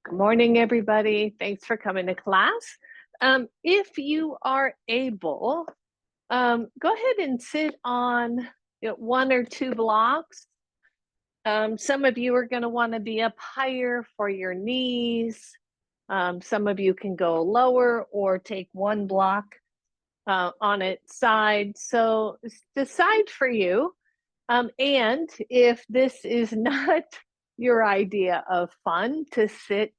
Good morning, everybody. Thanks for coming to class. If you are able, go ahead and sit on one or two blocks. Some of you are going to want to be up higher for your knees. Some of you can go lower or take one block on its side. So decide for you. And if this is not your idea of fun to sit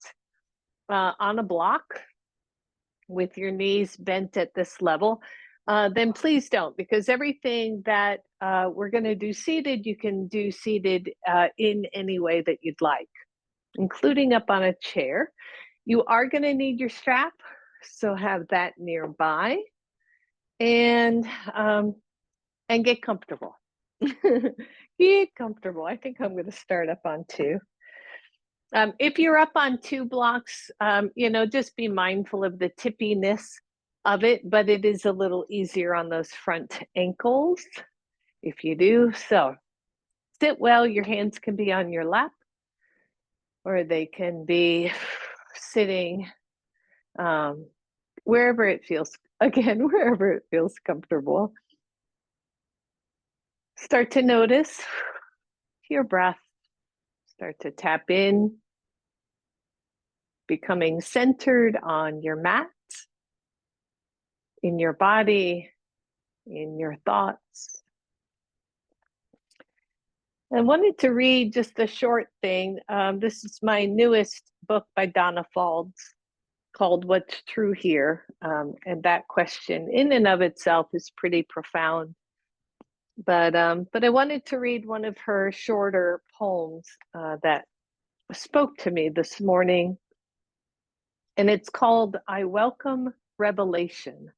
on a block with your knees bent at this level, then please don't, because everything that we're going to do seated, you can do seated in any way that you'd like, including up on a chair. You are going to need your strap, so have that nearby, and get comfortable. Get comfortable. I think I'm going to start up on two. If you're up on two blocks, just be mindful of the tippiness of it, but it is a little easier on those front ankles if you do. So sit well. Your hands can be on your lap, or they can be sitting wherever it feels, wherever it feels comfortable. Start to notice your breath. Start to tap in, becoming centered on your mat, in your body, in your thoughts. I wanted to read just a short thing. This is my newest book by Donna Falds called What's True Here? And that question in and of itself is pretty profound. But I wanted to read one of her shorter poems that spoke to me this morning. And it's called I Welcome Revelation.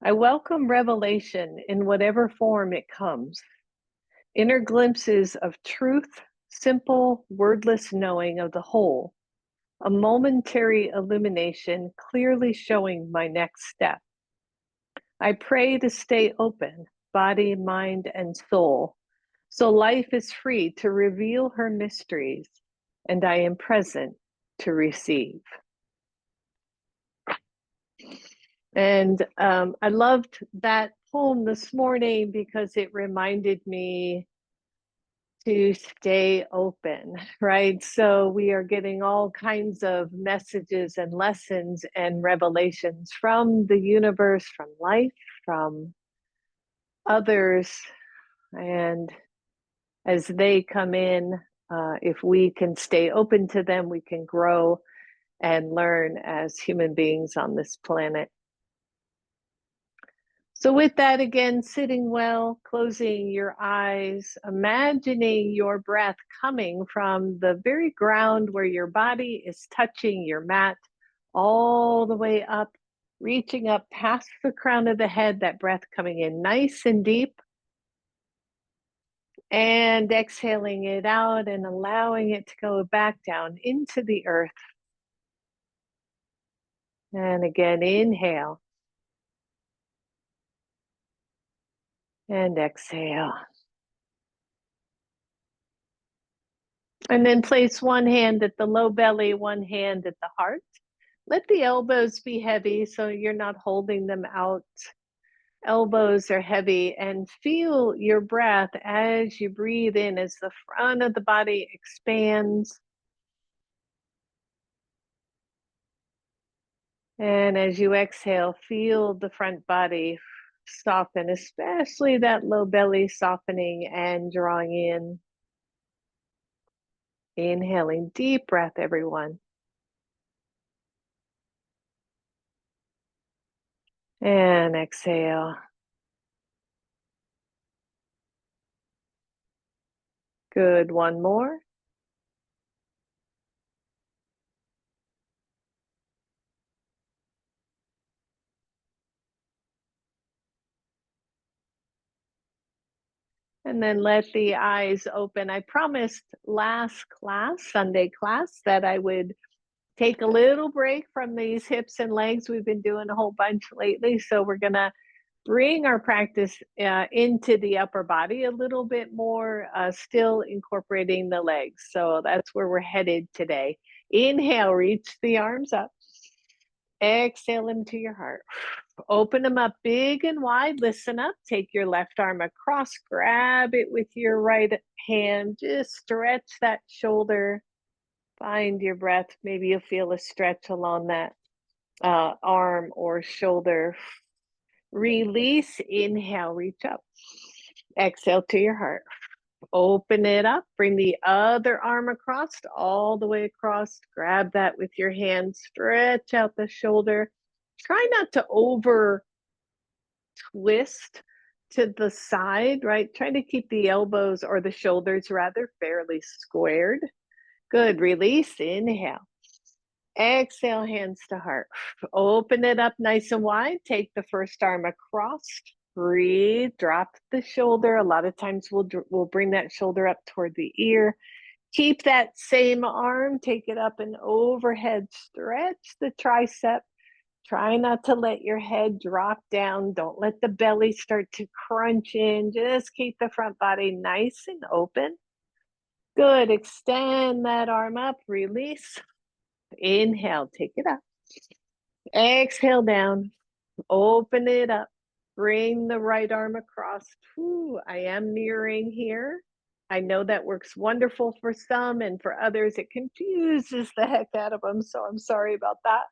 I welcome revelation in whatever form it comes. Inner glimpses of truth, simple, wordless knowing of the whole, a momentary illumination clearly showing my next step. I pray to stay open, body, mind, and soul, so life is free to reveal her mysteries, and I am present to receive. And I loved that poem this morning because it reminded me to stay open, right? So we are getting all kinds of messages and lessons and revelations from the universe, from life, from others. And as they come in, if we can stay open to them, we can grow and learn as human beings on this planet. So with that, again, sitting well, closing your eyes, imagining your breath coming from the very ground where your body is touching your mat, all the way up, reaching up past the crown of the head, that breath coming in nice and deep, and exhaling it out and allowing it to go back down into the earth. And again, inhale. And exhale. And then place one hand at the low belly, one hand at the heart. Let the elbows be heavy so you're not holding them out. Elbows are heavy, and feel your breath as you breathe in, as the front of the body expands. And as you exhale, feel the front body soften, especially that low belly softening and drawing in. Inhaling, deep breath, everyone. And exhale. Good, one more. And then let the eyes open. I promised last class, Sunday class, that I would take a little break from these hips and legs. We've been doing a whole bunch lately, so we're gonna bring our practice into the upper body a little bit more, still incorporating the legs. So that's where we're headed today. Inhale, reach the arms up. Exhale into your heart. Open them up big and wide. Listen up. Take your left arm across. Grab it with your right hand. Just stretch that shoulder. Find your breath. Maybe you'll feel a stretch along that arm or shoulder. Release. Inhale, reach up. Exhale to your heart. Open it up. Bring the other arm across, all the way across. Grab that with your hand. Stretch out the shoulder. Try not to over twist to the side, right? Try to keep the elbows or the shoulders rather fairly squared. Good. Release. Inhale. Exhale, hands to heart. Open it up nice and wide. Take the first arm across. Breathe. Drop the shoulder. A lot of times we'll bring that shoulder up toward the ear. Keep that same arm. Take it up and overhead. Stretch the tricep. Try not to let your head drop down. Don't let the belly start to crunch in. Just keep the front body nice and open. Good. Extend that arm up. Release. Inhale, take it up. Exhale down. Open it up. Bring the right arm across. Whew, I am mirroring here. I know that works wonderful for some, and for others, it confuses the heck out of them. So I'm sorry about that.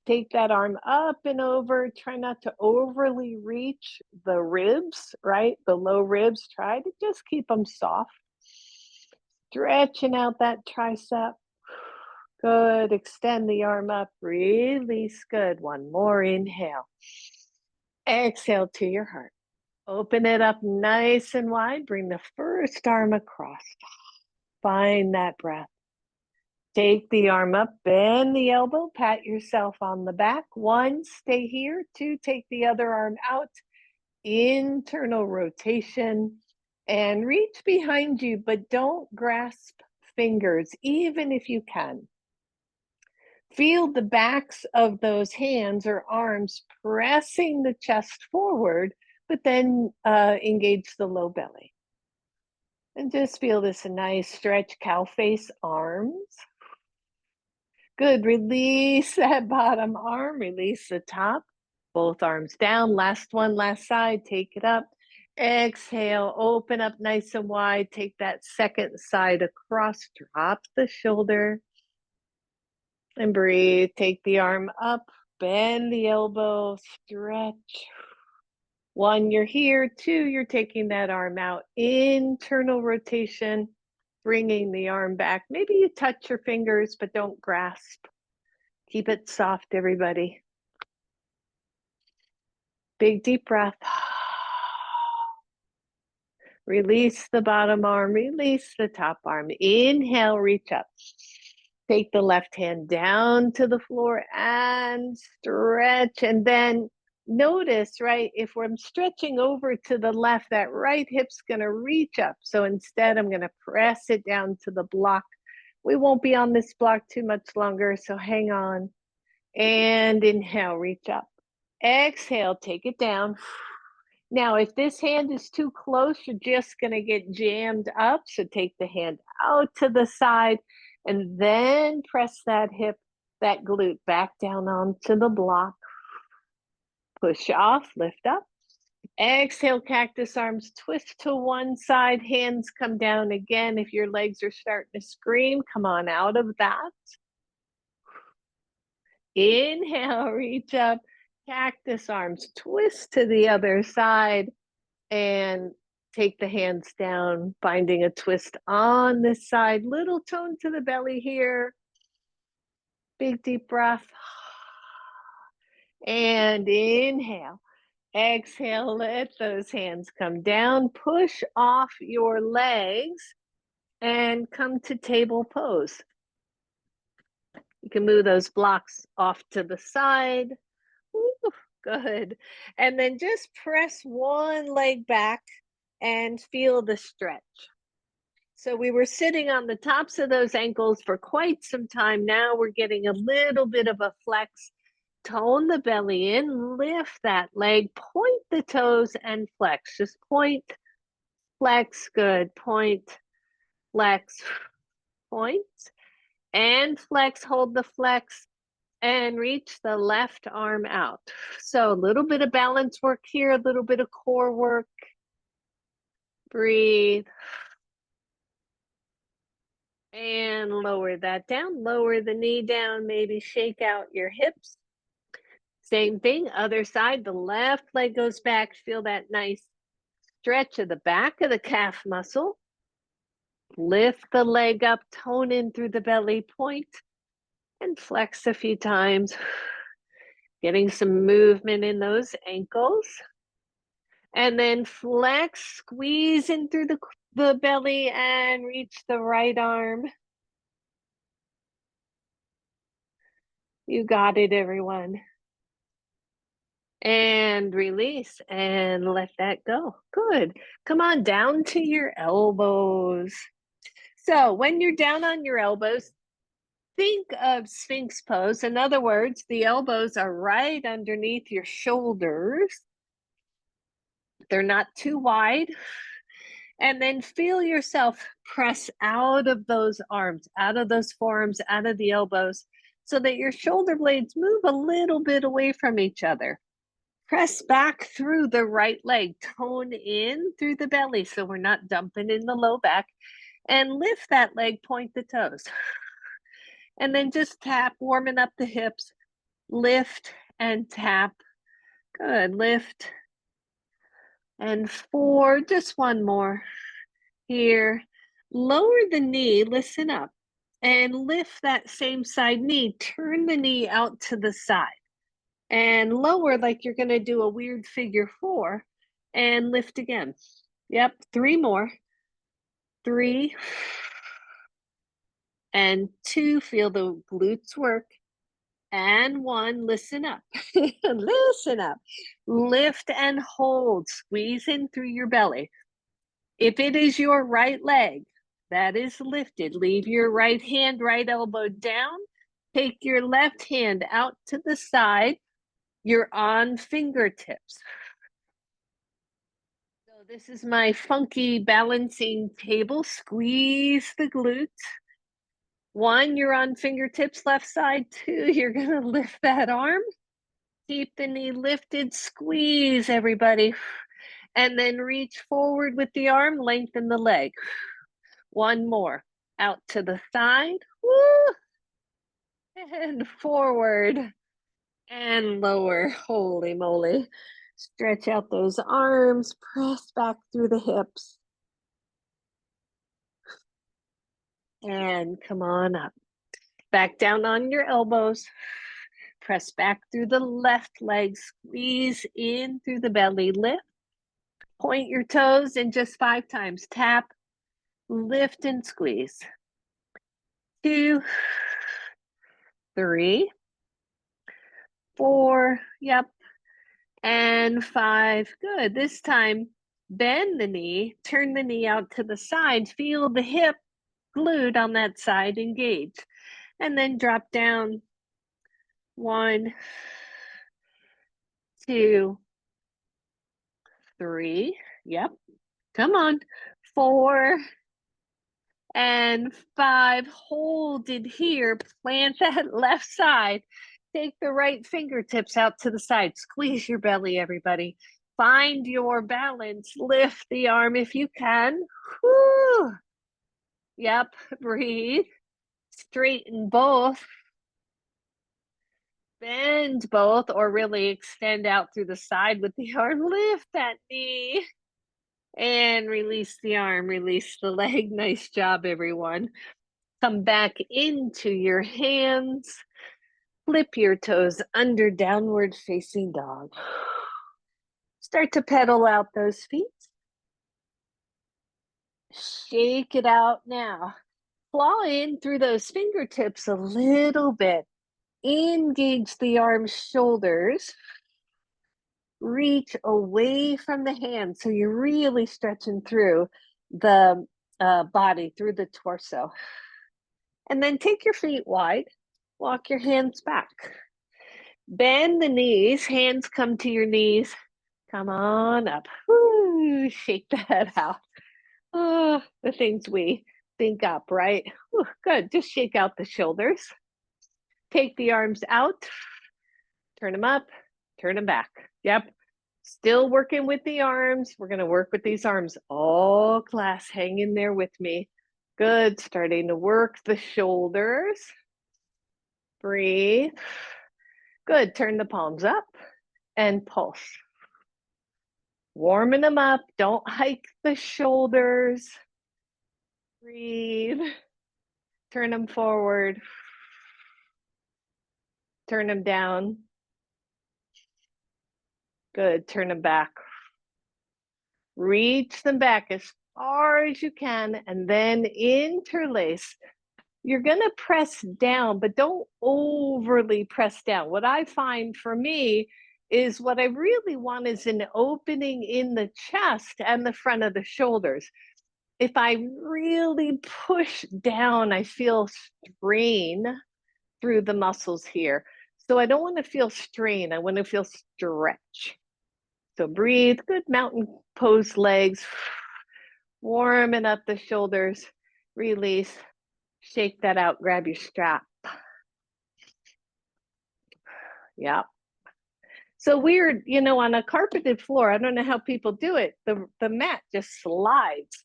Take that arm up and over. Try not to overly reach the ribs, right? The low ribs. Try to just keep them soft. Stretching out that tricep. Good. Extend the arm up. Release. Good. One more. Inhale. Exhale to your heart. Open it up nice and wide. Bring the first arm across. Find that breath. Take the arm up. Bend the elbow. Pat yourself on the back. 1, stay here. 2, take the other arm out. Internal rotation. And reach behind you, but don't grasp fingers, even if you can. Feel the backs of those hands or arms pressing the chest forward, but then engage the low belly. And just feel this nice stretch, cow face arms. Good. Release that bottom arm, release the top. Both arms down. Last one, last side. Take it up. Exhale, open up nice and wide. Take that second side across. Drop the shoulder. And breathe. Take the arm up, bend the elbow, stretch. 1, you're here. 2, you're taking that arm out. Internal rotation, bringing the arm back. Maybe you touch your fingers, but don't grasp. Keep it soft, everybody. Big deep breath. Release the bottom arm, release the top arm. Inhale, reach up. Take the left hand down to the floor and stretch. And then notice, right, if I'm stretching over to the left, that right hip's going to reach up. So instead, I'm going to press it down to the block. We won't be on this block too much longer, so hang on. And inhale, reach up. Exhale, take it down. Now, if this hand is too close, you're just going to get jammed up. So take the hand out to the side and then press that hip, that glute back down onto the block. Push off, lift up. Exhale, cactus arms, twist to one side, hands come down again. If your legs are starting to scream, come on out of that. Inhale, reach up, cactus arms, twist to the other side. And take the hands down, finding a twist on this side. Little tone to the belly here. Big deep breath. And inhale. Exhale, let those hands come down. Push off your legs and come to table pose. You can move those blocks off to the side. Ooh, good. And then just press one leg back and feel the stretch. So we were sitting on the tops of those ankles for quite some time. Now we're getting a little bit of a flex. Tone the belly in, lift that leg, point the toes and flex. Just point, flex, good. Point, flex, point, and flex. Hold the flex and reach the left arm out. So a little bit of balance work here, a little bit of core work. Breathe. And lower that down. Lower the knee down, maybe shake out your hips. Same thing, other side, the left leg goes back. Feel that nice stretch of the back of the calf muscle. Lift the leg up, tone in through the belly, point, and flex a few times. Getting some movement in those ankles. And then flex, squeeze in through the belly and reach the right arm. You got it, everyone. And release and let that go. Good. Come on down to your elbows. So when you're down on your elbows, think of Sphinx pose. In other words, the elbows are right underneath your shoulders. They're not too wide. And then feel yourself press out of those arms, out of those forearms, out of the elbows, so that your shoulder blades move a little bit away from each other. Press back through the right leg, tone in through the belly so we're not dumping in the low back, and lift that leg, point the toes. And then just tap, warming up the hips, lift and tap. Good, lift and 4, just one more. Here, lower the knee, listen up, and lift that same side knee. Turn the knee out to the side and lower like you're going to do a weird figure 4 and lift again. Yep, 3 more. 3 and 2, feel the glutes work. And 1, listen up. Listen up. Lift and hold. Squeeze in through your belly. If it is your right leg that is lifted, leave your right hand, right elbow down. Take your left hand out to the side. You're on fingertips. So this is my funky balancing table. Squeeze the glutes. 1, you're on fingertips, left side. 2, you're going to lift that arm. Keep the knee lifted, squeeze, everybody. And then reach forward with the arm, lengthen the leg. 1 more. Out to the side. Woo! And forward. And lower. Holy moly. Stretch out those arms, press back through the hips. And come on up. Back down on your elbows. Press back through the left leg. Squeeze in through the belly. Lift. Point your toes and just 5 times. Tap, lift, and squeeze. 2, 3, 4. Yep. And 5. Good. This time, bend the knee, turn the knee out to the side. Feel the hip glute on that side engage. And then drop down. 1, 2, 3. Yep. Come on. 4 and 5. Hold it here. Plant that left side. Take the right fingertips out to the side. Squeeze your belly, everybody. Find your balance. Lift the arm if you can. Whew. Yep. Breathe. Straighten both. Bend both, or really extend out through the side with the arm. Lift that knee. And release the arm. Release the leg. Nice job, everyone. Come back into your hands. Flip your toes under, downward facing dog. Start to pedal out those feet. Shake it out now. Claw in through those fingertips a little bit. Engage the arms, shoulders. Reach away from the hands. So you're really stretching through the body, through the torso. And then take your feet wide. Walk your hands back. Bend the knees, hands come to your knees. Come on up. Woo, shake that out. Oh, the things we think up, right? Whew, good. Just shake out the shoulders. Take the arms out. Turn them up. Turn them back. Yep. Still working with the arms. We're going to work with these arms all class. Hang in there with me. Good. Starting to work the shoulders. Breathe. Good. Turn the palms up and pulse. Warming them up. Don't hike the shoulders. Breathe. Turn them forward. Turn them down. Good. Turn them back. Reach them back as far as you can and then interlace. You're going to press down, but don't overly press down. What I find for me is what I really want is an opening in the chest and the front of the shoulders. If I really push down, I feel strain through the muscles here. So I don't want to feel strain. I want to feel stretch. So breathe, good mountain pose legs, warming up the shoulders, release, shake that out, grab your strap. Yeah. So weird, you know, on a carpeted floor, I don't know how people do it. The mat just slides.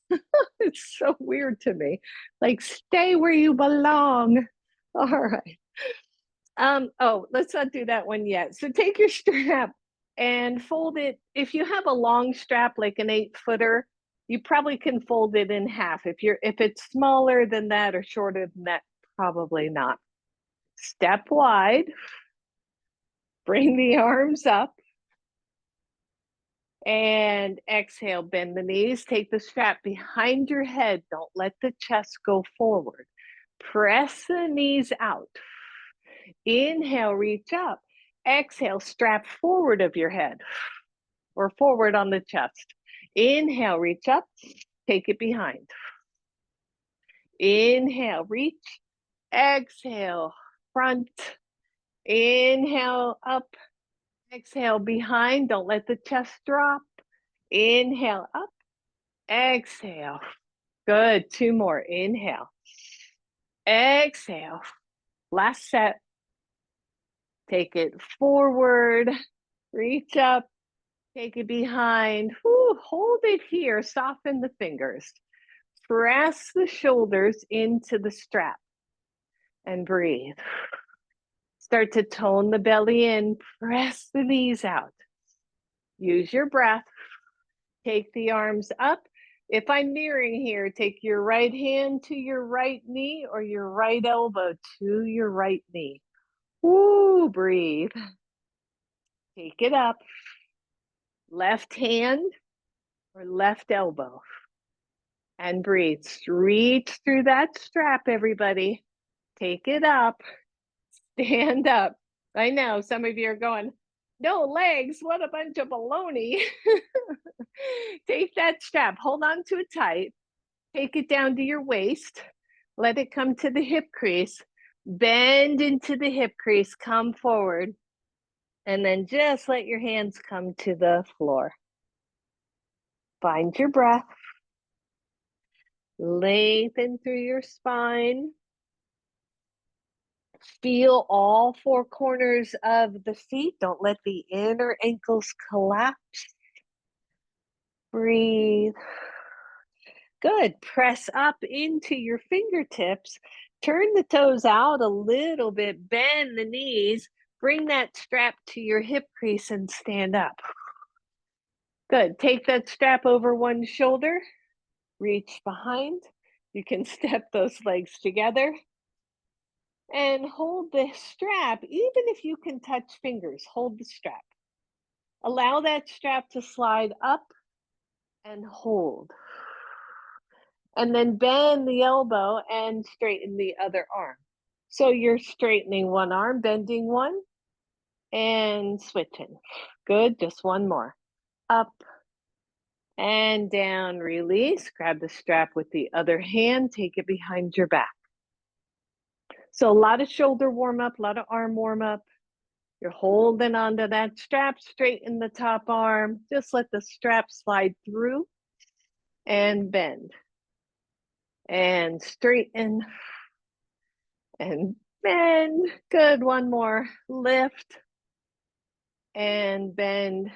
It's so weird to me. Like, stay where you belong. All right. Oh, let's not do that one yet. So take your strap and fold it. If you have a long strap, like an 8-footer, you probably can fold it in half. If it's smaller than that or shorter than that, probably not. Step wide, bring the arms up, and exhale, bend the knees, take the strap behind your head. Don't let the chest go forward. Press the knees out. Inhale, reach up. Exhale, strap forward of your head or forward on the chest. Inhale, reach up, take it behind. Inhale, reach. Exhale, front. Inhale, up. Exhale, behind. Don't let the chest drop. Inhale, up. Exhale. Good. 2 more. Inhale. Exhale. Last set. Take it forward. Reach up. Take it behind. Whew, hold it here. Soften the fingers. Press the shoulders into the strap and breathe. Start to tone the belly in. Press the knees out. Use your breath. Take the arms up. If I'm nearing here, take your right hand to your right knee or your right elbow to your right knee. Woo, breathe. Take it up. Left hand or left elbow. And breathe. Reach through that strap, everybody. Take it up. Stand up. I know some of you are going, no legs, what a bunch of baloney. Take that strap, hold on to it tight. Take it down to your waist. Let it come to the hip crease. Bend into the hip crease, come forward. And then just let your hands come to the floor. Find your breath. Lengthen through your spine. Feel all 4 corners of the feet. Don't let the inner ankles collapse. Breathe. Good. Press up into your fingertips. Turn the toes out a little bit. Bend the knees. Bring that strap to your hip crease and stand up. Good. Take that strap over one shoulder. Reach behind. You can step those legs together. And hold the strap. Even if you can touch fingers, hold the strap. Allow that strap to slide up and hold. And then bend the elbow and straighten the other arm. So you're straightening one arm, bending one, and switching. Good, just one more. Up and down, release. Grab the strap with the other hand, take it behind your back. So a lot of shoulder warm up, a lot of arm warm up. You're holding onto that strap, straighten the top arm. Just let the strap slide through and bend. And straighten and bend. Good, one more. Lift and bend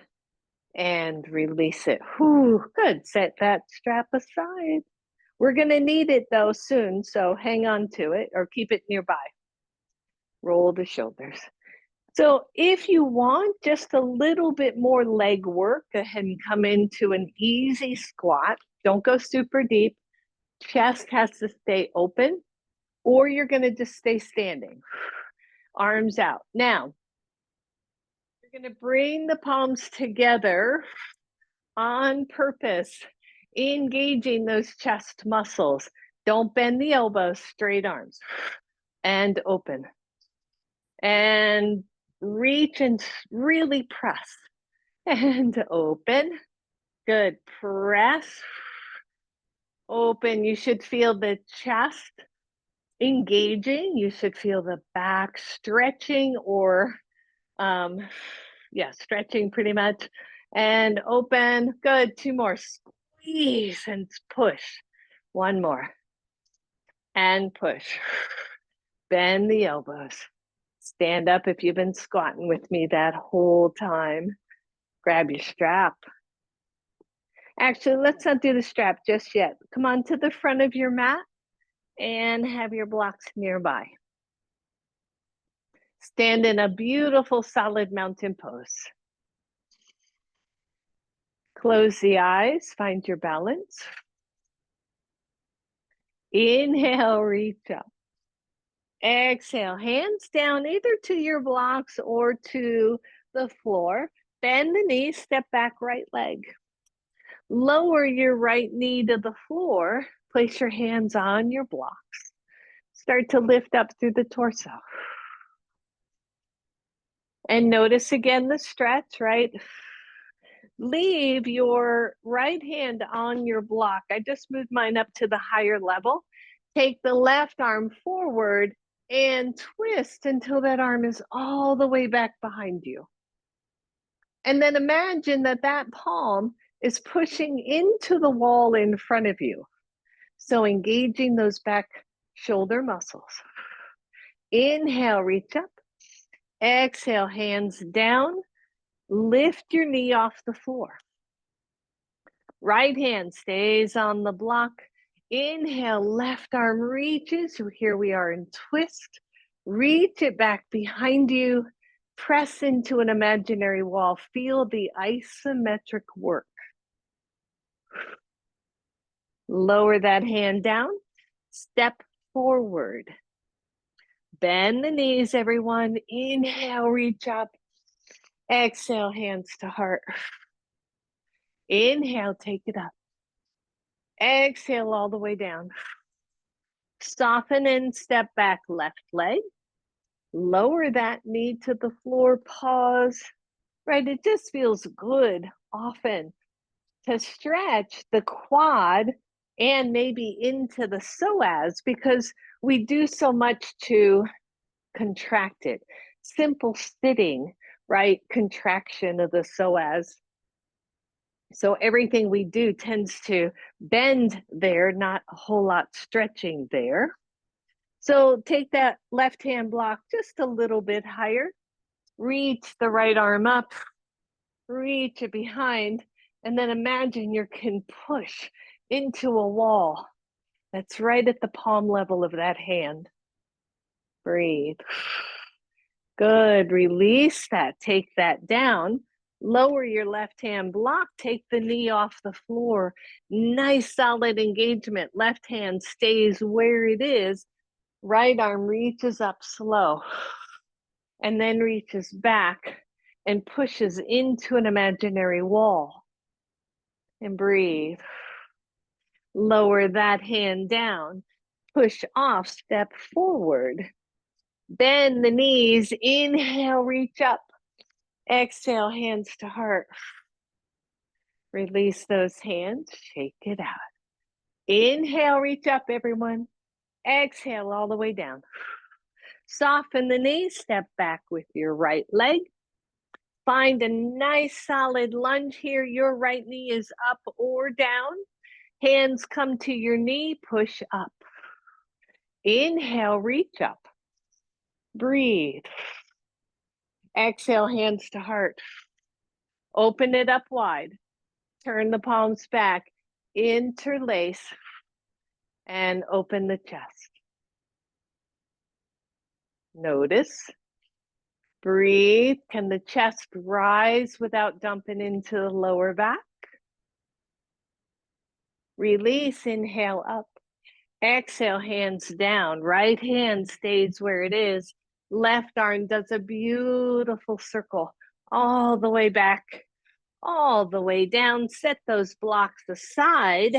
and release it. Whew, good. Set that strap aside. We're gonna need it though soon, so hang on to it or keep it nearby. Roll the shoulders. So if you want just a little bit more leg work, go ahead and come into an easy squat. Don't go super deep. Chest has to stay open, or you're gonna just stay standing. Arms out. Now, you're gonna bring the palms together on purpose, engaging those chest muscles. Don't bend the elbows, straight arms. And open. And reach and really press. And open. Good. Press. Open. You should feel the chest engaging. You should feel the back stretching or, stretching pretty much. And open. Good. Two more. Squeeze and push. One more. And push. Bend the elbows. Stand up if you've been squatting with me that whole time. Grab your strap. Actually, let's not do the strap just yet. Come on to the front of your mat and have your blocks nearby. Stand in a beautiful solid mountain pose. Close the eyes, find your balance. Inhale, reach up. Exhale, hands down either to your blocks or to the floor. Bend the knees, step back, right leg. Lower your right knee to the floor. Place your hands on your blocks. Start to lift up through the torso. And notice again the stretch, right? Leave your right hand on your block. I just moved mine up to the higher level. Take the left arm forward and twist until that arm is all the way back behind you. And then imagine that that palm is pushing into the wall in front of you. So engaging those back shoulder muscles. Inhale, reach up. Exhale, hands down. Lift your knee off the floor. Right hand stays on the block. Inhale, left arm reaches. Here we are in twist. Reach it back behind you. Press into an imaginary wall. Feel the isometric work. Lower that hand down. Step forward. Bend the knees, everyone. Inhale, reach up. Exhale, hands to heart. Inhale, take it up. Exhale all the way down. Soften and step back, left leg. Lower that knee to the floor, pause. Right, it just feels good often to stretch the quad and maybe into the psoas because we do so much to contract it. Simple sitting, right? Contraction of the psoas. So everything we do tends to bend there, not a whole lot stretching there. So take that left hand block just a little bit higher. Reach the right arm up, reach it behind, and then imagine you can push into a wall that's right at the palm level of that hand. Breathe. Good. Release that. Take that down. Lower your left hand block. Take the knee off the floor. Nice solid engagement. Left hand stays where it is. Right arm reaches up slow and then reaches back and pushes into an imaginary wall. And breathe. Lower that hand down. Push off, step forward. Bend the knees. Inhale, reach up. Exhale, hands to heart. Release those hands, shake it out. Inhale, reach up, everyone. Exhale all the way down. Soften the knees, step back with your right leg. Find a nice solid lunge here. Your right knee is up or down. Hands come to your knee, push up. Inhale, reach up. Breathe. Exhale, hands to heart. Open it up wide. Turn the palms back. Interlace and open the chest. Notice. Breathe. Can the chest rise without dumping into the lower back? Release. Inhale up. Exhale, hands down. Right hand stays where it is. Left arm does a beautiful circle all the way back, all the way down. Set those blocks aside.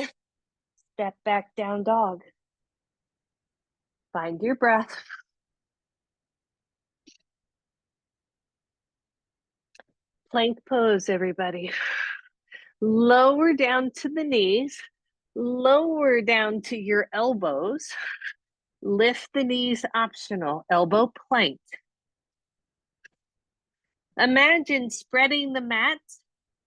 Step back, down dog. Find your breath. Plank pose, everybody. Lower down to the knees. Lower down to your elbows. Lift the knees, optional. Elbow plank. Imagine spreading the mat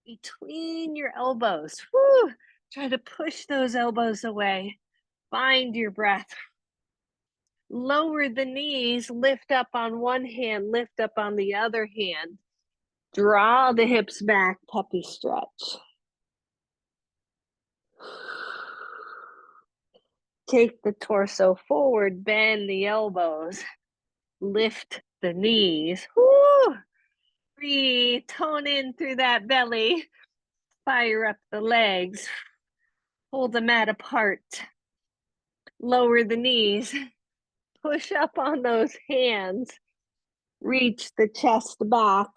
between your elbows. Woo! Try to push those elbows away. Find your breath. Lower the knees, lift up on one hand, lift up on the other hand. Draw the hips back, puppy stretch. Take the torso forward, bend the elbows, lift the knees. Woo! Breathe, tone in through that belly. Fire up the legs. Hold the mat apart. Lower the knees. Push up on those hands. Reach the chest back.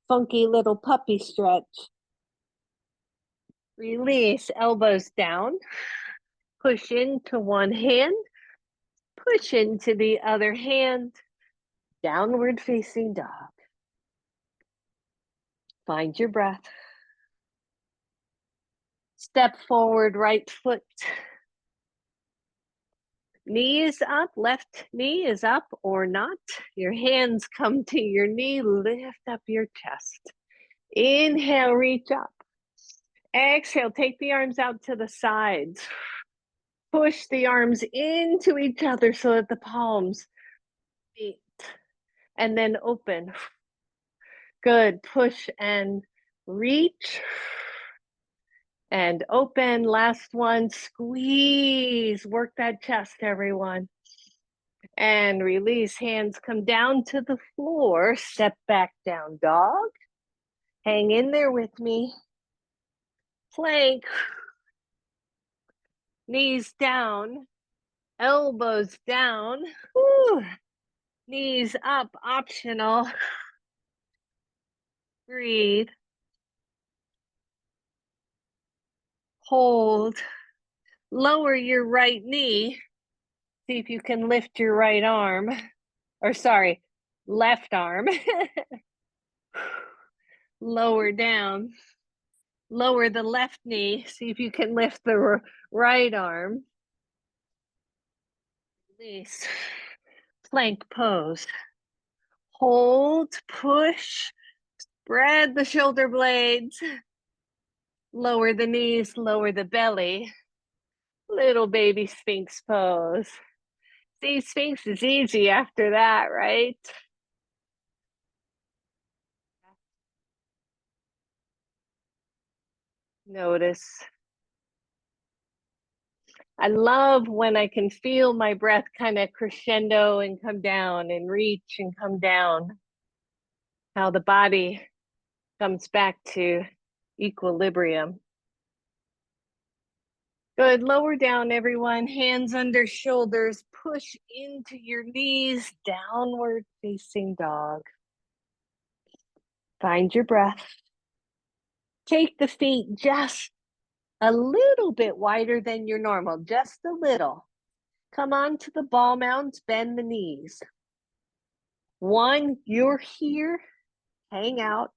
Funky little puppy stretch. Release, elbows down. Push into one hand. Push into the other hand. Downward facing dog. Find your breath. Step forward, right foot. Knee is up, left knee is up or not. Your hands come to your knee, lift up your chest. Inhale, reach up. Exhale, take the arms out to the sides. Push the arms into each other so that the palms meet. And then open. Good, push and reach. And open, last one, squeeze. Work that chest, everyone. And release, hands come down to the floor. Step back, down dog. Hang in there with me. Plank. Knees down, elbows down. Woo. Knees up, optional. Breathe. Hold. Lower your right knee. See if you can lift your right arm. Or sorry, left arm. Lower down. Lower the left knee. See if you can lift the right arm. Release. Plank pose. Hold, push, spread the shoulder blades. Lower the knees, lower the belly. Little baby Sphinx pose. See, Sphinx is easy after that, right? Notice. I love when I can feel my breath kind of crescendo and come down and reach and come down. How the body comes back to equilibrium. Good, lower down everyone, hands under shoulders, push into your knees, downward facing dog. Find your breath. Take the feet just a little bit wider than your normal, just a little. Come on to the ball mounds, bend the knees. One, you're here, hang out.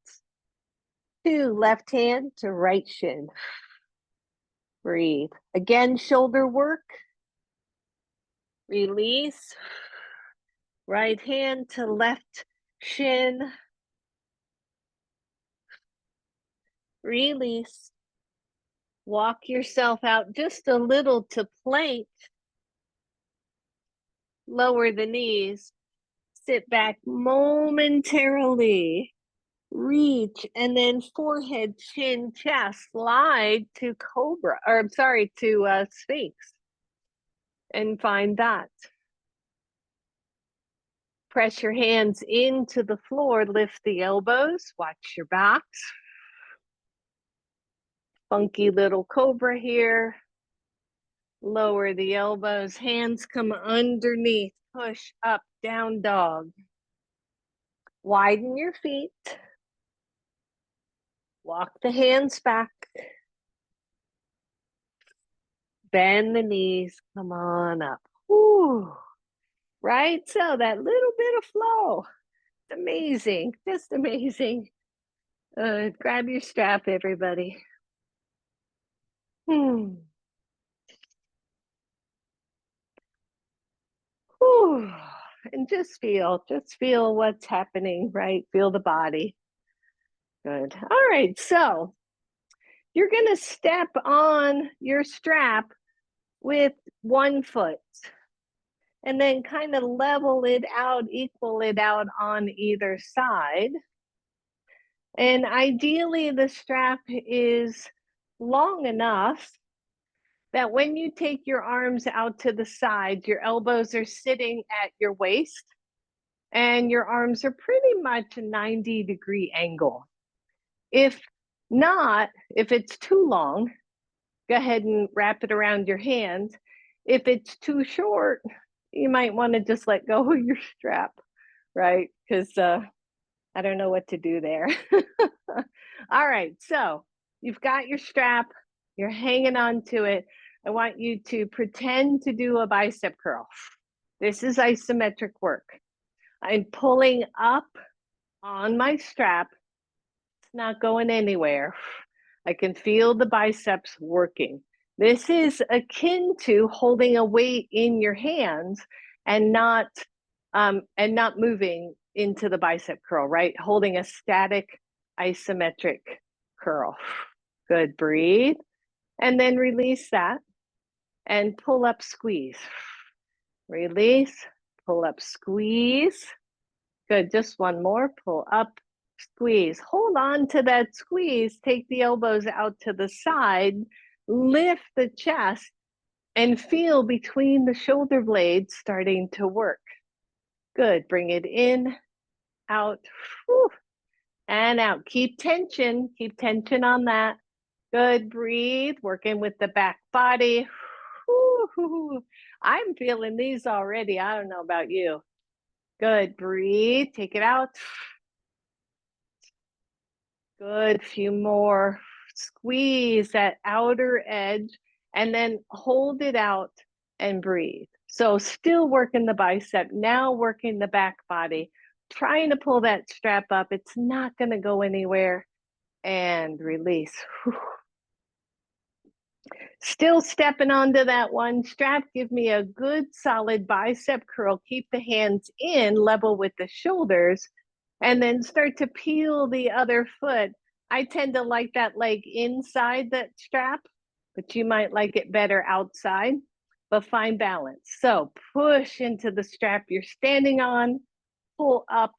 Two, left hand to right shin. Breathe. Again, shoulder work. Release. Right hand to left shin. Release. Walk yourself out just a little to plank. Lower the knees. Sit back momentarily. Reach and then forehead, chin, chest. Slide to cobra, or I'm sorry, to sphinx. And find that. Press your hands into the floor. Lift the elbows. Watch your backs. Funky little cobra here. Lower the elbows, hands come underneath, push up, down dog. Widen your feet. Walk the hands back. Bend the knees, come on up. Whew. Right, so that little bit of flow. It's amazing, just amazing. Grab your strap, everybody. Whew. And just feel what's happening, right? Feel the body. Good. All right, so you're going to step on your strap with one foot and then kind of level it out, equal it out on either side. And ideally, the strap is long enough that when you take your arms out to the side, your elbows are sitting at your waist and your arms are pretty much a 90-degree angle. If not, if it's too long, go ahead and wrap it around your hands. If it's too short, you might want to just let go of your strap, right? Because I don't know what to do there. All right, so you've got your strap, you're hanging on to it. I want you to pretend to do a bicep curl. This is isometric work. I'm pulling up on my strap. It's not going anywhere. I can feel the biceps working. This is akin to holding a weight in your hands and not moving into the bicep curl, right? Holding a static isometric curl. Good, breathe. And then release that and pull up, squeeze. Release, pull up, squeeze. Good, just one more, pull up, squeeze. Hold on to that squeeze, take the elbows out to the side, lift the chest, and feel between the shoulder blades starting to work. Good, bring it in, out, whew, and out. Keep tension on that. Good, breathe, working with the back body. Whew. I'm feeling these already, I don't know about you. Good, breathe, take it out. Good, few more. Squeeze that outer edge and then hold it out and breathe. So still working the bicep, now working the back body, trying to pull that strap up. It's not going to go anywhere. And release. Still stepping onto that one strap. Give me a good solid bicep curl. Keep the hands in level with the shoulders and then start to peel the other foot. I tend to like that leg inside that strap, but you might like it better outside, but find balance. So push into the strap you're standing on, pull up,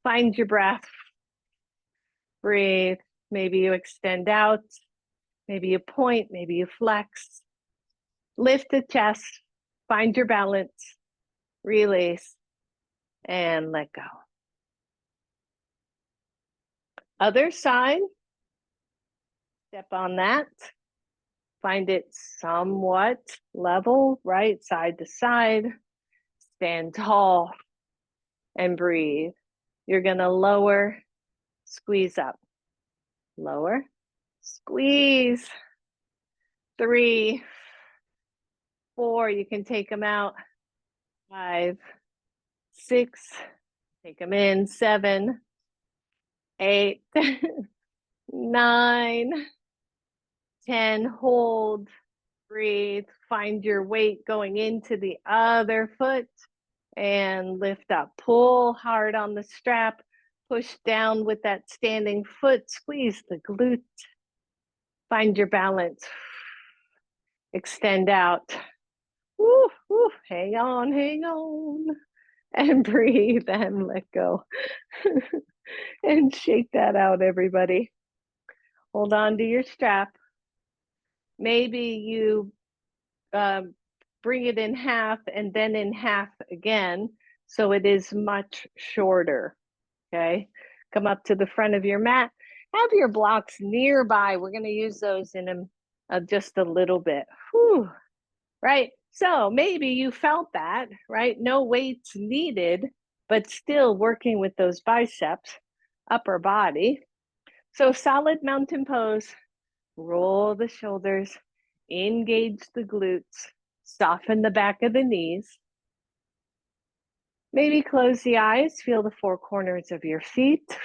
find your breath, breathe. Maybe you extend out, maybe you point, maybe you flex. Lift the chest, find your balance, release, and let go. Other side, step on that. Find it somewhat level, right? Side to side. Stand tall and breathe. You're going to lower, squeeze up. Lower, squeeze. 3, 4, you can take them out. 5, 6, take them in. 7, 8, 9, 10, hold, breathe, find your weight going into the other foot and lift up. Pull hard on the strap, push down with that standing foot, squeeze the glutes. Find your balance. Extend out. Woo, woo. Hang on. And breathe and let go. And shake that out, everybody. Hold on to your strap. Maybe you bring it in half and then in half again, so it is much shorter, okay? Come up to the front of your mat. Have your blocks nearby. We're gonna use those in just a little bit. Whew. Right? So maybe you felt that, right? No weights needed, but still working with those biceps, upper body. So solid mountain pose, roll the shoulders, engage the glutes, soften the back of the knees. Maybe close the eyes, feel the four corners of your feet,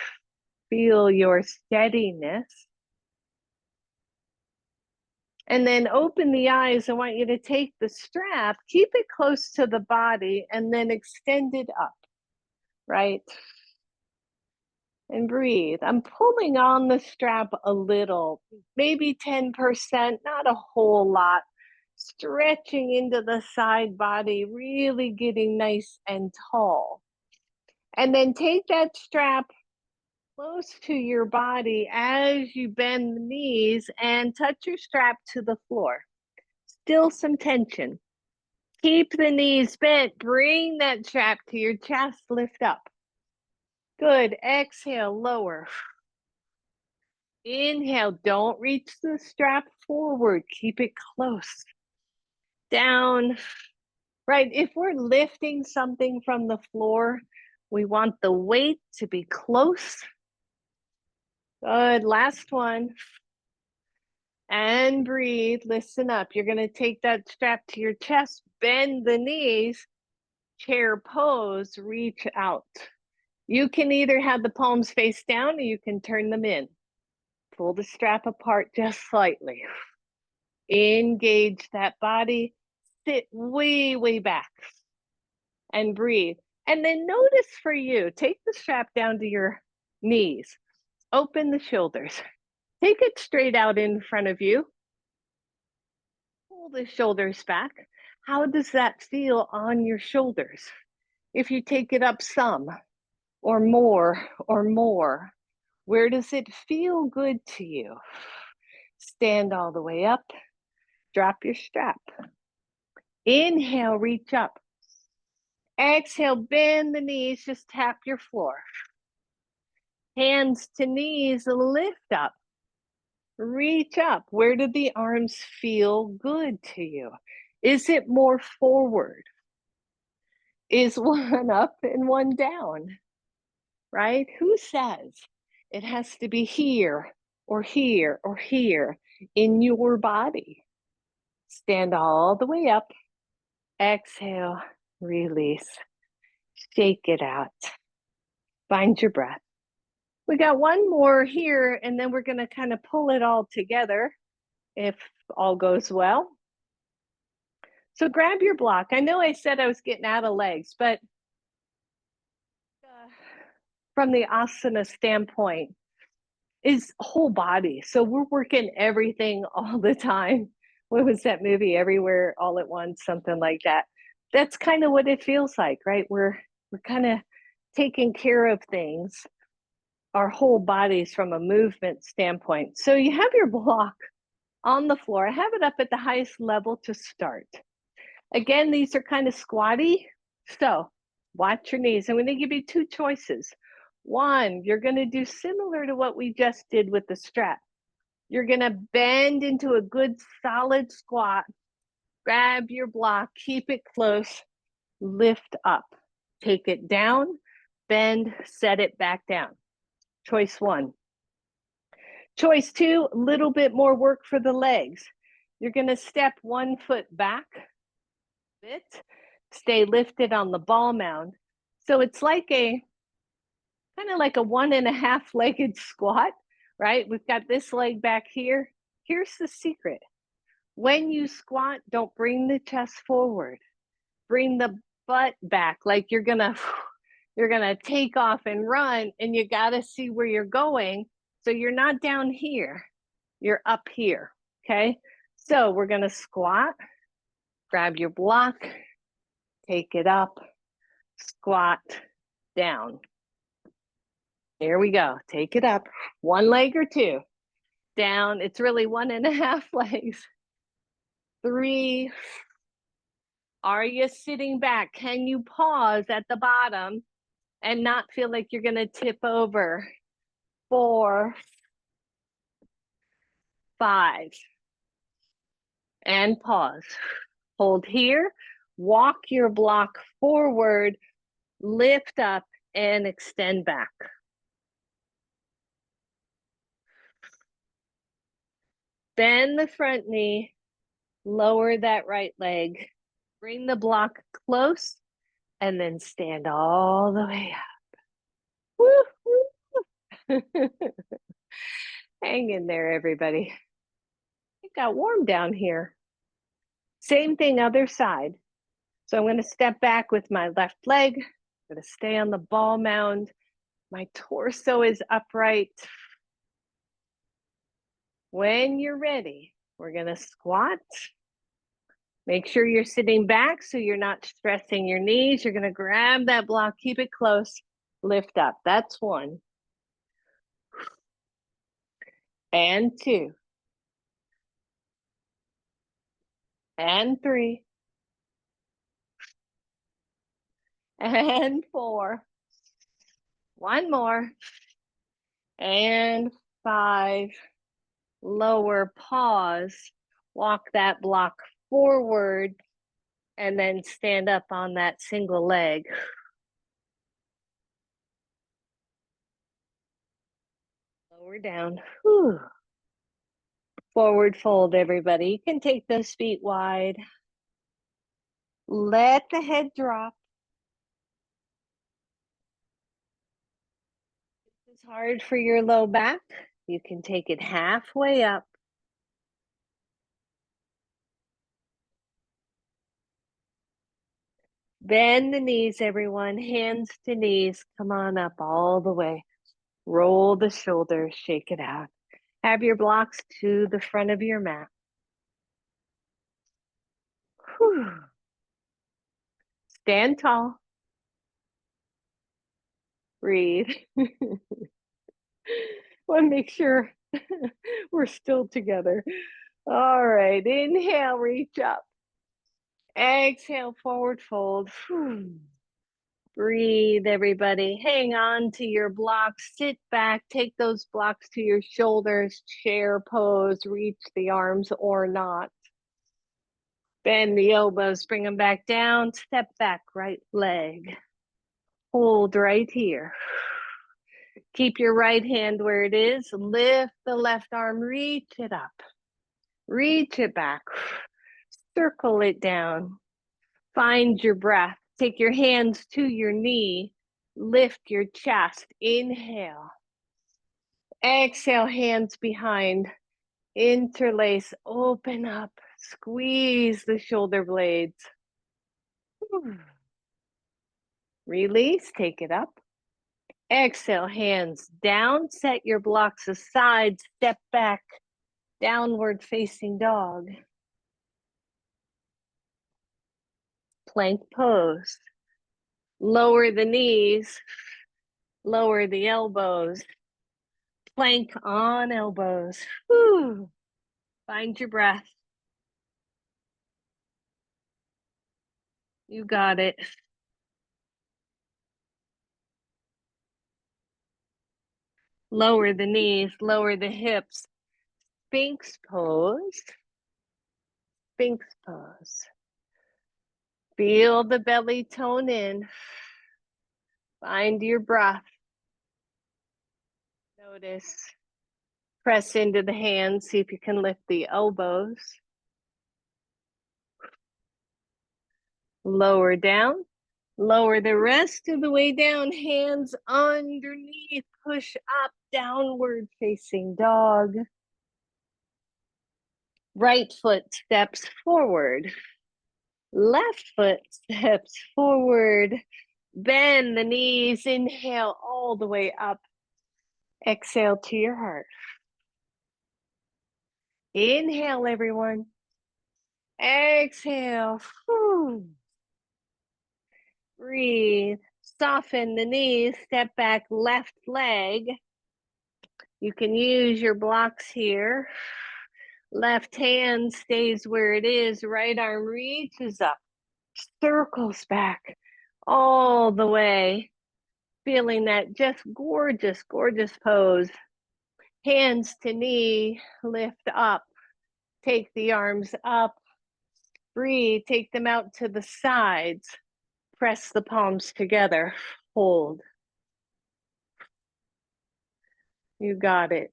feel your steadiness. And then open the eyes. I want you to take the strap, keep it close to the body, and then extend it up, right? And breathe. I'm pulling on the strap a little, maybe 10%, not a whole lot. Stretching into the side body, really getting nice and tall. And then take that strap close to your body as you bend the knees and touch your strap to the floor. Still some tension. Keep the knees bent. Bring that strap to your chest. Lift up. Good. Exhale, lower. Inhale. Don't reach the strap forward. Keep it close. Down. Right. If we're lifting something from the floor, we want the weight to be close. Good. Last one. And breathe. Listen up. You're going to take that strap to your chest, bend the knees, chair pose, reach out. You can either have the palms face down or you can turn them in. Pull the strap apart just slightly. Engage that body. Sit way, way back. And breathe. And then notice for you, take the strap down to your knees. Open the shoulders. Take it straight out in front of you. Pull the shoulders back. How does that feel on your shoulders? If you take it up some or more, where does it feel good to you? Stand all the way up. Drop your strap. Inhale, reach up. Exhale, bend the knees, just tap your floor. Hands to knees, lift up. Reach up. Where do the arms feel good to you? Is it more forward? Is one up and one down? Right? Who says it has to be here or here or here in your body? Stand all the way up. Exhale, release. Shake it out. Find your breath. We got one more here, and then we're going to kind of pull it all together if all goes well. So grab your block. I know I said I was getting out of legs, but from the asana standpoint, is whole body. So we're working everything all the time. What was that movie? Everywhere, all at once, something like that. That's kind of what it feels like, right? We're kind of taking care of things, our whole bodies from a movement standpoint. So you have your block on the floor. I have it up at the highest level to start. Again, these are kind of squatty. So watch your knees. I'm going to give you two choices. One, you're going to do similar to what we just did with the strap. You're going to bend into a good solid squat, grab your block, keep it close, lift up, take it down, bend, set it back down. Choice one. Choice two, a little bit more work for the legs. You're going to step one foot back, stay lifted on the ball mound. So it's like a kind of like a 1.5 legged squat, right? We've got this leg back here. Here's the secret. When you squat, don't bring the chest forward. Bring the butt back, like you're gonna take off and run, and you gotta see where you're going. So you're not down here, you're up here, okay? So we're gonna squat, grab your block, take it up, squat, down. Here we go, take it up, one leg or two, down, it's really 1.5 legs. 3, are you sitting back? Can you pause at the bottom and not feel like you're gonna tip over? 4, 5, and pause. Hold here, walk your block forward, lift up and extend back. Bend the front knee, lower that right leg, bring the block close, and then stand all the way up. Woo, woo. Hang in there, everybody. It got warm down here. Same thing, other side. So I'm going to step back with my left leg. I'm going to stay on the ball mound. My torso is upright. When you're ready, we're going to squat. Make sure you're sitting back so you're not stressing your knees. You're going to grab that block, keep it close, lift up. That's 1. And 2. And 3. And 4. One more. And 5. Lower, pause, walk that block forward, and then stand up on that single leg. Lower down. Whew. Forward fold, everybody. You can take those feet wide. Let the head drop. This is hard for your low back. You can take it halfway up. Bend the knees, everyone. Hands to knees. Come on up all the way. Roll the shoulders, shake it out. Have your blocks to the front of your mat. Whew. Stand tall. Breathe. Want to make sure we're still together. All right, inhale, reach up. Exhale, forward fold. Breathe, everybody. Hang on to your blocks. Sit back. Take those blocks to your shoulders. Chair pose. Reach the arms or not. Bend the elbows. Bring them back down. Step back, right leg. Hold right here. Keep your right hand where it is. Lift the left arm. Reach it up. Reach it back. Circle it down. Find your breath. Take your hands to your knee. Lift your chest. Inhale. Exhale, hands behind. Interlace. Open up. Squeeze the shoulder blades. Release. Take it up. Exhale, hands down. Set your blocks aside. Step back. Downward facing dog. Plank pose. Lower the knees, lower the elbows. Plank on elbows. Whew. Find your breath. You got it. Lower the knees, lower the hips. Sphinx pose. Sphinx pose. Feel the belly tone in. Find your breath. Notice. Press into the hands. See if you can lift the elbows. Lower down. Lower the rest of the way down. Hands underneath. Push up. Downward facing dog. Right foot steps forward. Left foot steps forward. Bend the knees. Inhale all the way up. Exhale to your heart. Inhale, everyone. Exhale. Whew. Breathe. Soften the knees. Step back, left leg. You can use your blocks here. Left hand stays where it is. Right arm reaches up, circles back all the way. Feeling that just gorgeous, gorgeous pose. Hands to knee, lift up. Take the arms up. Breathe, take them out to the sides. Press the palms together. Hold. You got it.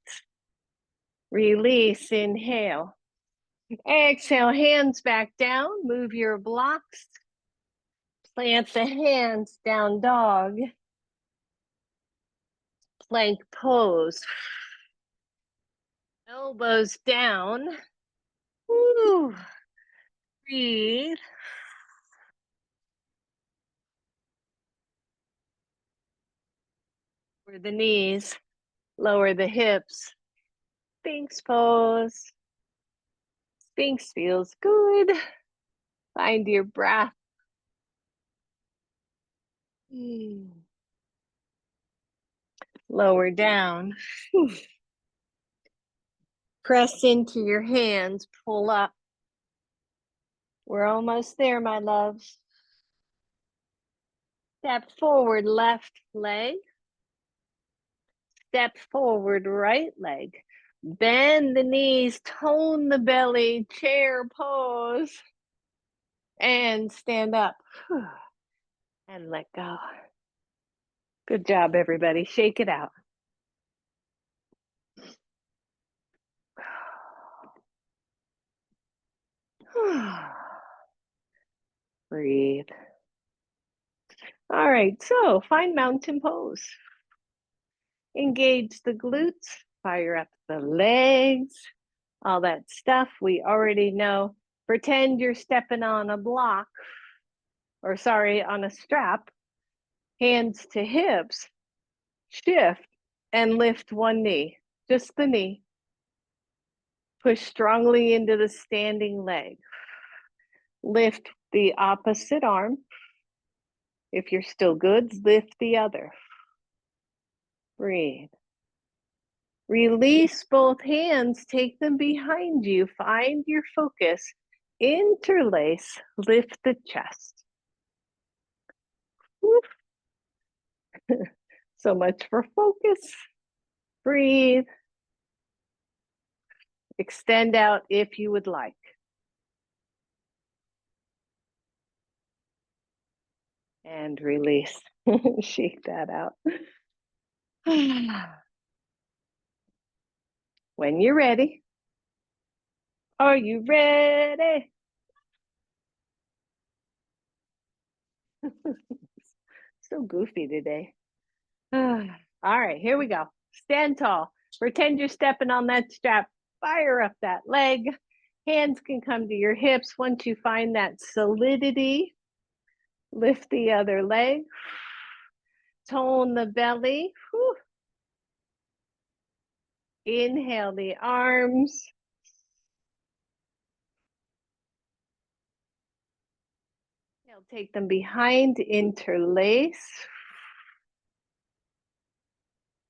Release, inhale. Exhale, hands back down. Move your blocks. Plant the hands, down dog. Plank pose. Elbows down. Woo. Breathe. Lower the knees. Lower the hips. Sphinx pose. Sphinx feels good. Find your breath. Lower down. Press into your hands. Pull up. We're almost there, my loves. Step forward, left leg. Step forward, right leg. Bend the knees, tone the belly, chair pose. And stand up. And let go. Good job, everybody. Shake it out. Breathe. All right, so find mountain pose. Engage the glutes, fire up the legs, all that stuff we already know. Pretend you're stepping on a block, or sorry, on a strap. Hands to hips, shift, and lift one knee, just the knee. Push strongly into the standing leg. Lift the opposite arm. If you're still good, lift the other. Breathe. Release both hands, take them behind you. Find your focus. Interlace, lift the chest. So much for focus. Breathe. Extend out if you would like. And release. Shake that out. When you're ready. Are you ready? So goofy today. All right, here we go. Stand tall. Pretend you're stepping on that strap. Fire up that leg. Hands can come to your hips. Once you find that solidity, lift the other leg. Tone the belly. Whew. Inhale the arms. Take them behind, interlace.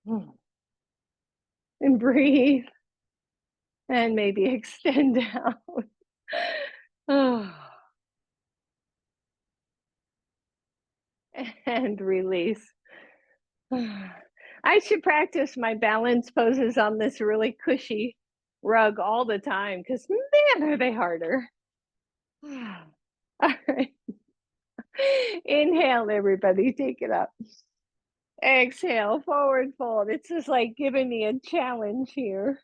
And breathe. And maybe extend out. Oh. And release. I should practice my balance poses on this really cushy rug all the time because, man, are they harder. All right. Inhale, everybody. Take it up. Exhale, forward fold. It's just like giving me a challenge here.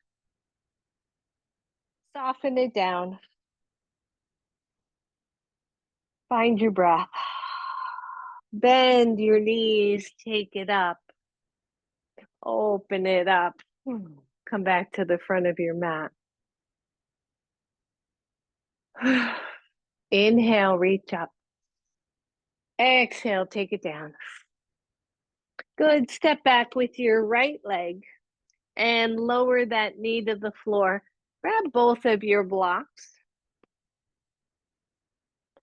Soften it down. Find your breath. Bend your knees. Take it up. Open it up. Come back to the front of your mat. Inhale, reach up. Exhale, take it down. Good. Step back with your right leg and lower that knee to the floor. Grab both of your blocks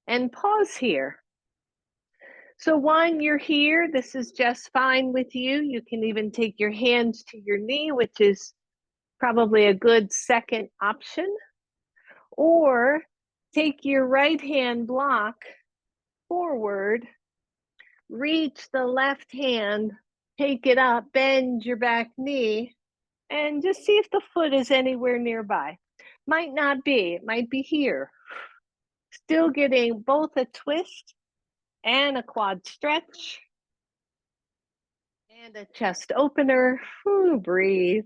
and pause here. So while you're here, this is just fine with you. You can even take your hands to your knee, which is probably a good second option. Or take your right hand block forward, reach the left hand, take it up, bend your back knee, and just see if the foot is anywhere nearby. Might not be, it might be here. Still getting both a twist and a quad stretch and a chest opener. Ooh, breathe.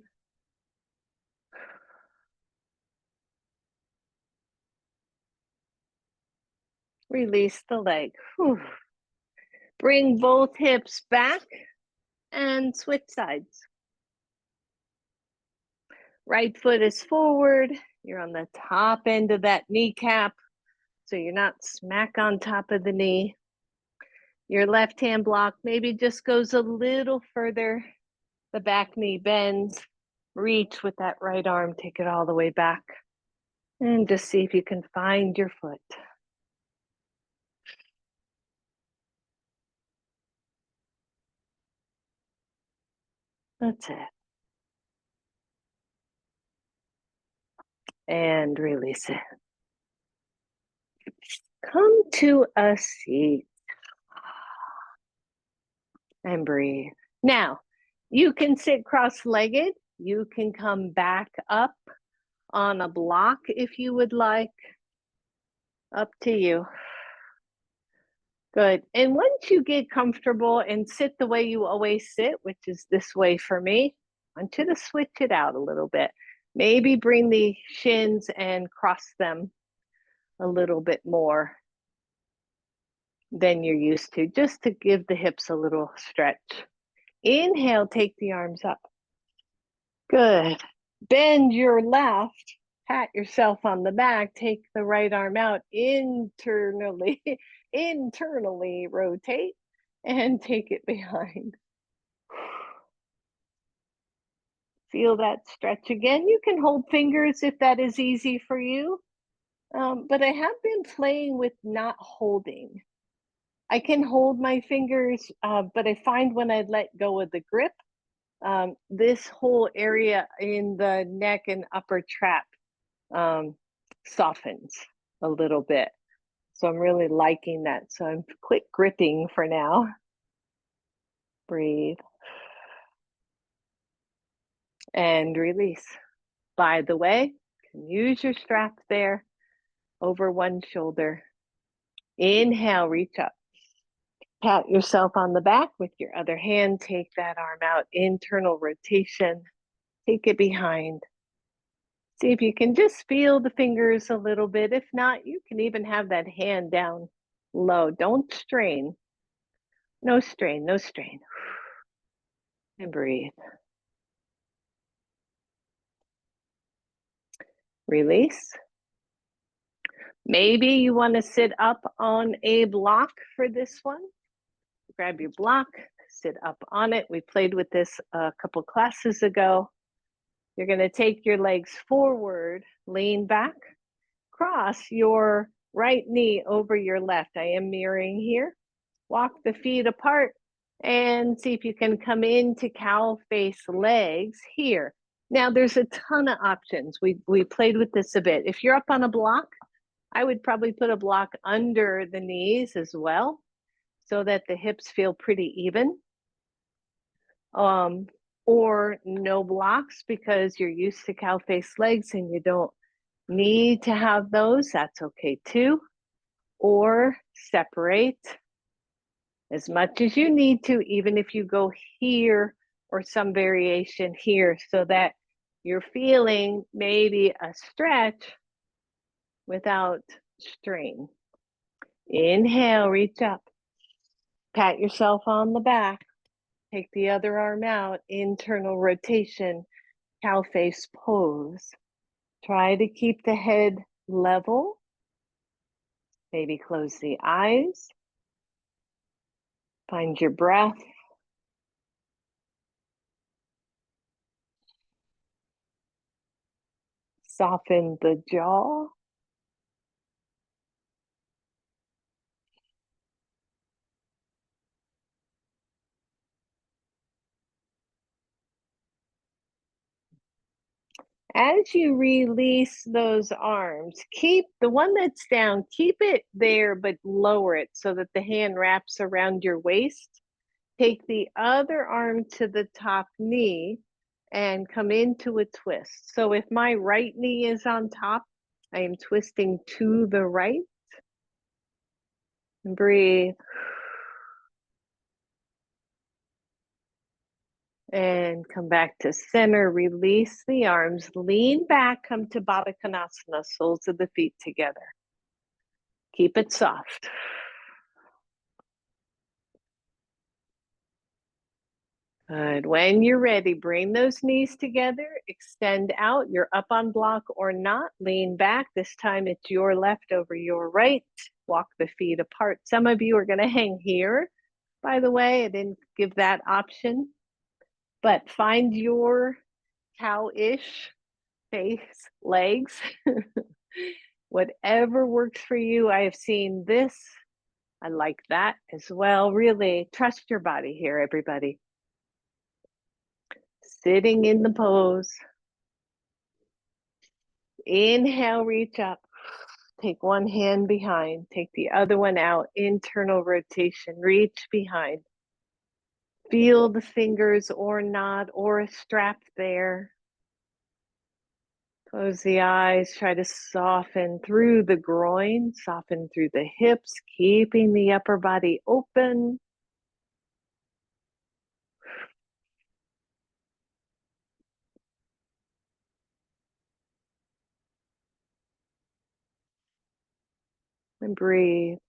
Release the leg. Whew. Bring both hips back and switch sides. Right foot is forward. You're on the top end of that kneecap, so you're not smack on top of the knee. Your left hand block maybe just goes a little further. The back knee bends. Reach with that right arm, take it all the way back. And just see if you can find your foot. That's it. And release it. Come to a seat. And breathe. Now, you can sit cross-legged. You can come back up on a block if you would like. Up to you. Good. And once you get comfortable and sit the way you always sit, which is this way for me, I want you to switch it out a little bit. Maybe bring the shins and cross them a little bit more than you're used to, just to give the hips a little stretch. Inhale, take the arms up. Good. Bend your left, pat yourself on the back, take the right arm out, internally rotate and take it behind. Feel that stretch again. You can hold fingers if that is easy for you, but I have been playing with not holding. I can hold my fingers, but I find when I let go of the grip, this whole area in the neck and upper trap softens a little bit. So I'm really liking that. So I'm quit gripping for now. Breathe. And release. By the way, you can use your strap there over one shoulder. Inhale, reach up. Pat yourself on the back with your other hand. Take that arm out, internal rotation. Take it behind. See if you can just feel the fingers a little bit. If not, you can even have that hand down low. Don't strain. No strain, no strain. And breathe. Release. Maybe you want to sit up on a block for this one. Grab your block, sit up on it. We played with this a couple classes ago. You're going to take your legs forward, lean back, cross your right knee over your left. I am mirroring here. Walk the feet apart and see if you can come into cow face legs here. Now there's a ton of options. We played with this a bit. If you're up on a block, I would probably put a block under the knees as well, so that the hips feel pretty even. Or no blocks because you're used to cow face legs and you don't need to have those. That's okay too. Or separate as much as you need to, even if you go here or some variation here, so that you're feeling maybe a stretch without strain. Inhale, reach up. Pat yourself on the back. Take the other arm out, internal rotation, cow face pose. Try to keep the head level. Maybe close the eyes. Find your breath. Soften the jaw. As you release those arms, keep the one that's down, keep it there, but lower it so that the hand wraps around your waist. Take the other arm to the top knee and come into a twist. So if my right knee is on top, I am twisting to the right. And breathe. And come back to center, release the arms, lean back, come to Baddha Konasana, soles of the feet together. Keep it soft. Good. When you're ready, bring those knees together, extend out. You're up on block or not, lean back. This time it's your left over your right. Walk the feet apart. Some of you are going to hang here, by the way. I didn't give that option, but find your cow-ish face, legs, whatever works for you. I have seen this. I like that as well. Really trust your body here, everybody. Sitting in the pose. Inhale, reach up. Take one hand behind. Take the other one out. Internal rotation. Reach behind. Feel the fingers or not, or a strap there. Close the eyes. Try to soften through the groin. Soften through the hips. Keeping the upper body open. And breathe.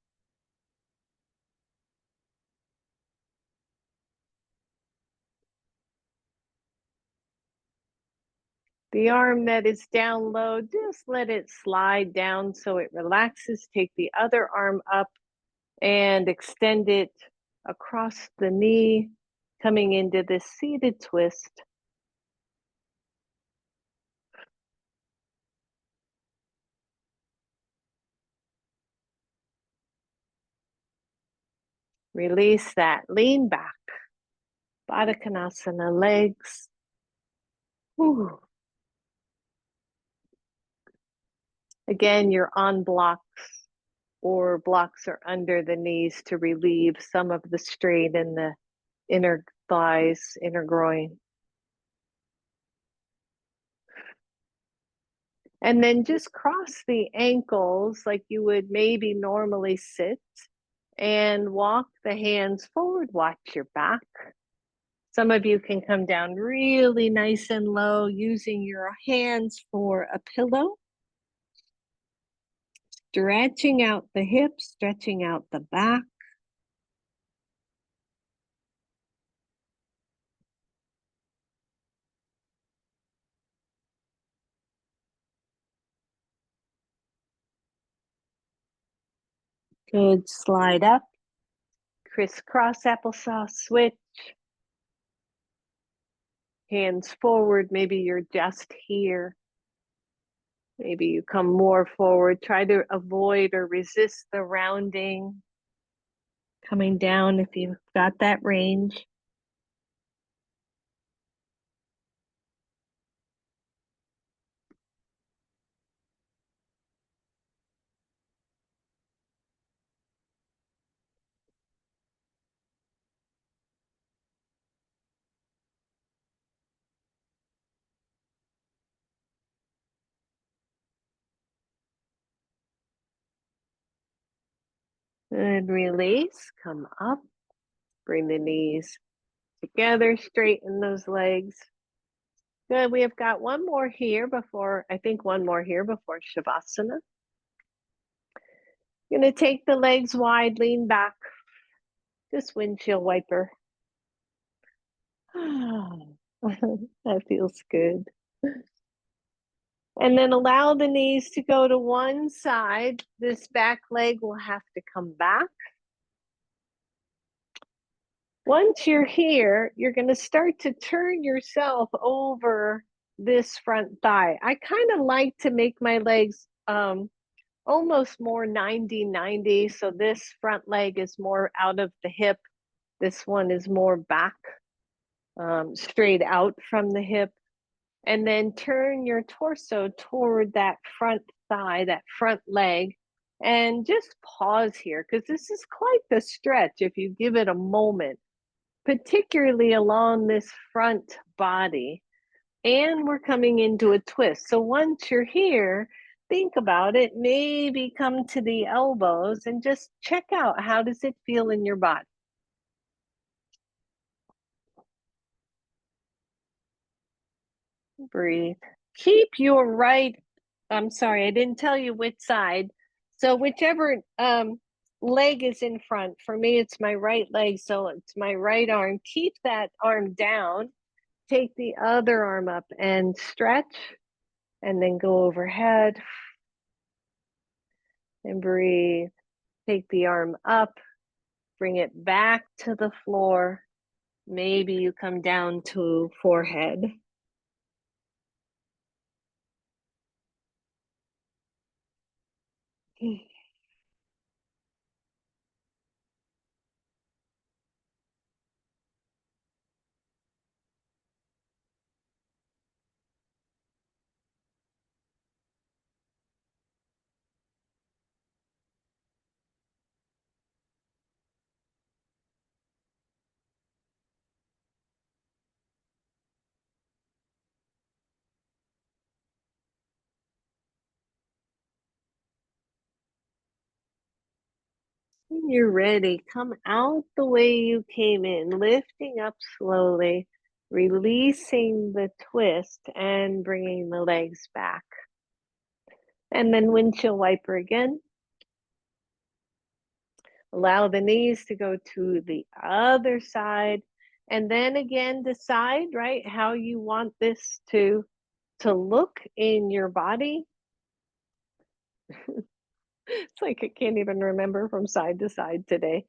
The arm that is down low, just let it slide down so it relaxes. Take the other arm up and extend it across the knee, coming into this seated twist. Release that, lean back. Baddha Konasana, legs. Whew. Again, you're on blocks or blocks are under the knees to relieve some of the strain in the inner thighs, inner groin. And then just cross the ankles like you would maybe normally sit and walk the hands forward. Watch your back. Some of you can come down really nice and low using your hands for a pillow. Stretching out the hips, stretching out the back. Good, slide up. Crisscross applesauce, switch. Hands forward, maybe you're just here. Maybe you come more forward. Try to avoid or resist the rounding. Coming down if you've got that range. And release, come up. Bring the knees together, straighten those legs. Good, we have got one more here before, I think one more here before Shavasana. You're gonna take the legs wide, lean back. Just windshield wiper. That feels good. And then allow the knees to go to one side. This back leg will have to come back. Once you're here, you're going to start to turn yourself over this front thigh. I kind of like to make my legs almost more 90-90. So this front leg is more out of the hip. This one is more back, straight out from the hip. And then turn your torso toward that front thigh, that front leg, and just pause here because this is quite the stretch if you give it a moment, particularly along this front body. And we're coming into a twist. So once you're here, think about it, maybe come to the elbows and just check out, how does it feel in your body? Breathe. Keep your right, I'm sorry, I didn't tell you which side. So whichever leg is in front, for me, it's my right leg. So it's my right arm. Keep that arm down. Take the other arm up and stretch, and then go overhead and breathe. Take the arm up, bring it back to the floor. Maybe you come down to forehead. When you're ready, come out the way you came in, lifting up slowly, releasing the twist and bringing the legs back. And then windshield wiper again. Allow the knees to go to the other side. And then again, decide, right, how you want this to look in your body. It's like I can't even remember from side to side today.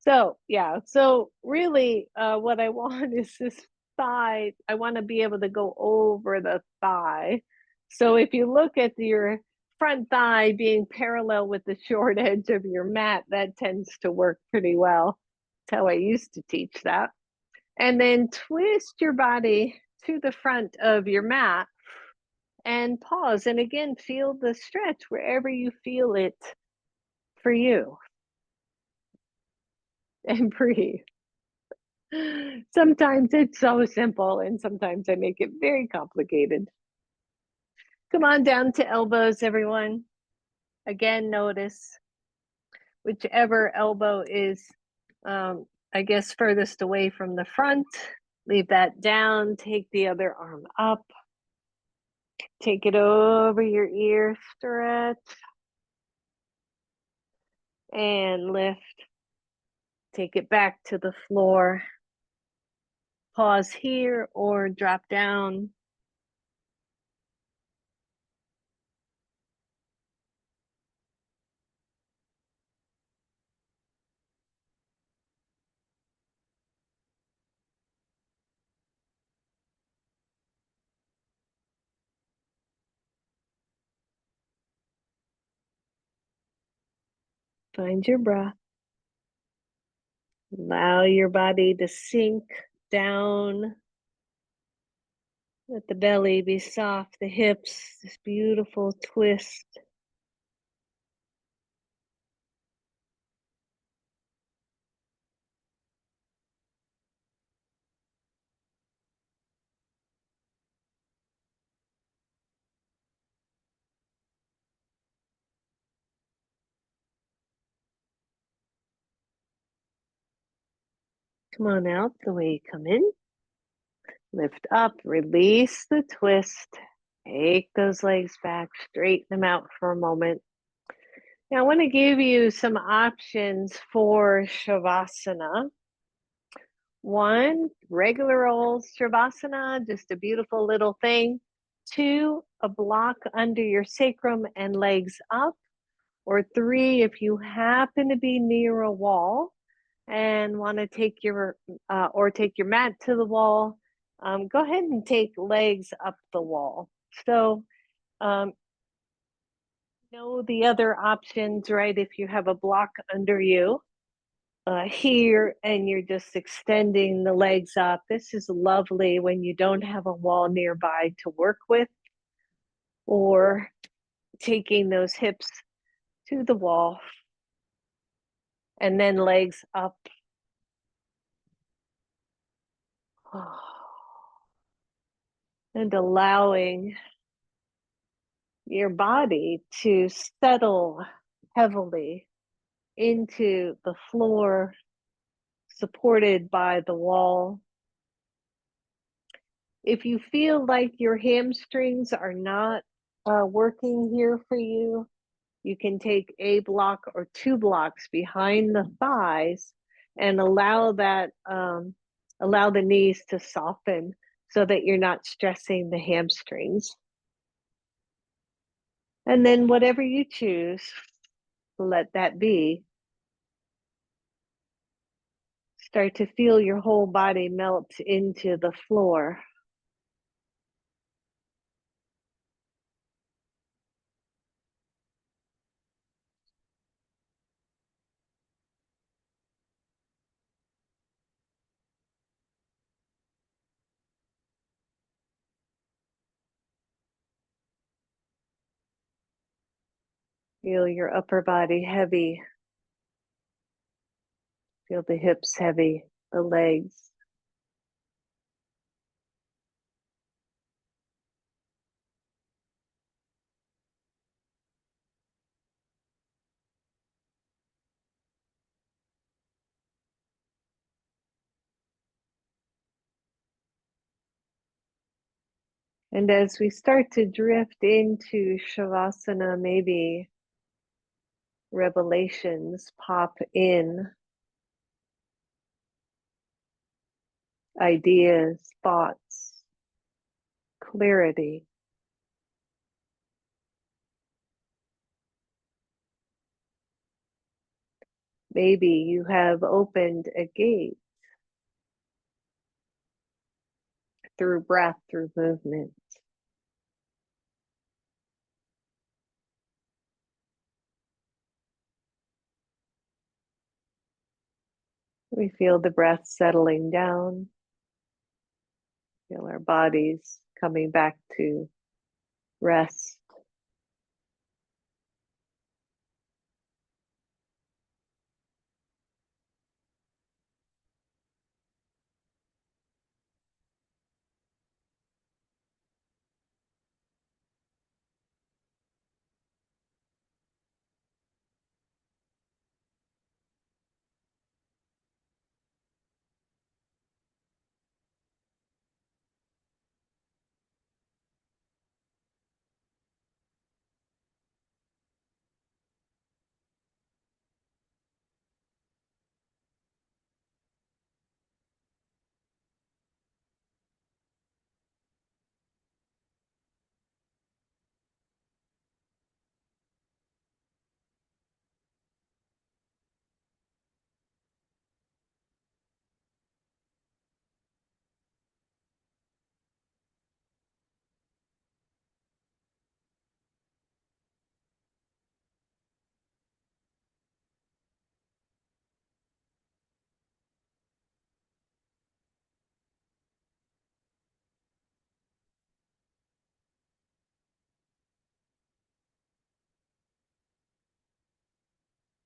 So yeah, so really what I want is this thigh. I want to be able to go over the thigh. So if you look at your front thigh being parallel with the short edge of your mat, that tends to work pretty well. That's how I used to teach that. And then twist your body to the front of your mat and pause. And again, feel the stretch wherever you feel it for you. And breathe. Sometimes it's so simple, and sometimes I make it very complicated. Come on down to elbows, everyone. Again, notice whichever elbow is, I guess, furthest away from the front. Leave that down. Take the other arm up. Take it over your ear. Stretch. And lift. Take it back to the floor. Pause here or drop down. Find your breath. Allow your body to sink down. Let the belly be soft, the hips, this beautiful twist. Come on out the way you come in. Lift up, release the twist. Take those legs back, straighten them out for a moment. Now I want to give you some options for Shavasana. One, regular old Shavasana, just a beautiful little thing. 2, a block under your sacrum and legs up, or 3, if you happen to be near a wall and want to take your take your mat to the wall, go ahead and take legs up the wall. So um, know the other options, right? If you have a block under you here and you're just extending the legs up, this is lovely when you don't have a wall nearby to work with, or taking those hips to the wall and then legs up. And allowing your body to settle heavily into the floor, supported by the wall. If you feel like your hamstrings are not working here for you, you can take a block or 2 blocks behind the thighs and allow the knees to soften so that you're not stressing the hamstrings. And then whatever you choose, let that be. Start to feel your whole body melt into the floor. Feel your upper body heavy. Feel the hips heavy, the legs. And as we start to drift into Shavasana, maybe revelations pop in, ideas, thoughts, clarity. Maybe you have opened a gate through breath, through movement. We feel the breath settling down, feel our bodies coming back to rest.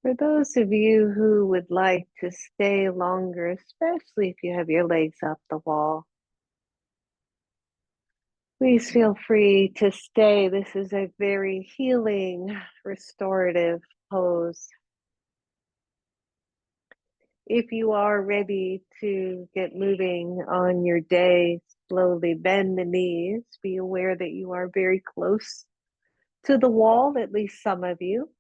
For those of you who would like to stay longer, especially if you have your legs up the wall, please feel free to stay. This is a very healing, restorative pose. If you are ready to get moving on your day, slowly bend the knees. Be aware that you are very close to the wall, at least some of you.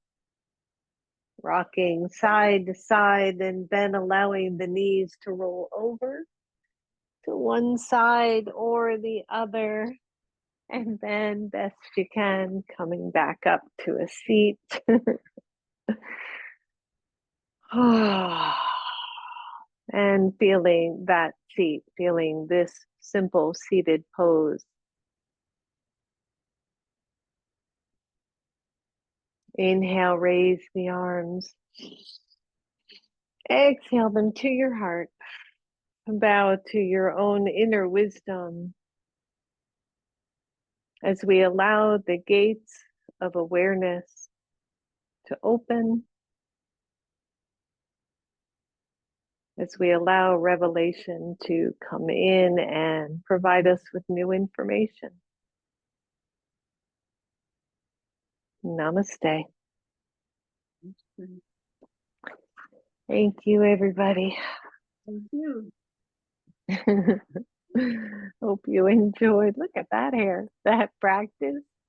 Rocking side to side and then allowing the knees to roll over to one side or the other. And then, best you can, coming back up to a seat. And feeling that seat, feeling this simple seated pose. Inhale, raise the arms. Exhale them to your heart. Bow to your own inner wisdom as we allow the gates of awareness to open, as we allow revelation to come in and provide us with new information. Namaste. Thank you, everybody. Thank you. Hope you enjoyed. Look at that hair, that practice.